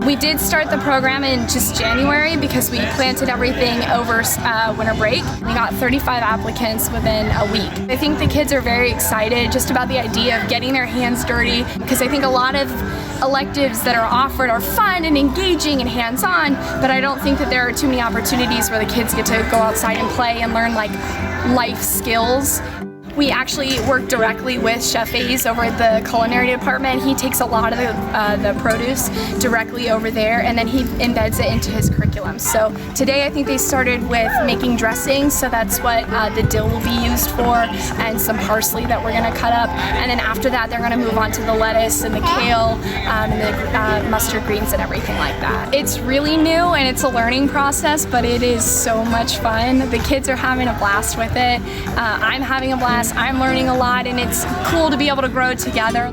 We did start the program in just January because we planted everything over winter break. We got 35 applicants within a week. I think the kids are very excited just about the idea of getting their hands dirty, because I think a lot of electives that are offered are fun and engaging and hands-on, but I don't think that there are too many opportunities where the kids get to go outside and play and learn like life skills. We actually work directly with Chef A's over at the culinary department. He takes a lot of the produce directly over there, and then he embeds it into his curriculum. So today I think they started with making dressing, so that's what the dill will be used for, and some parsley that we're gonna cut up. And then after that they're gonna move on to the lettuce and the kale and the mustard greens and everything like that. It's really new and it's a learning process, but it is so much fun. The kids are having a blast with it. I'm having a blast. I'm learning a lot, and it's cool to be able to grow together.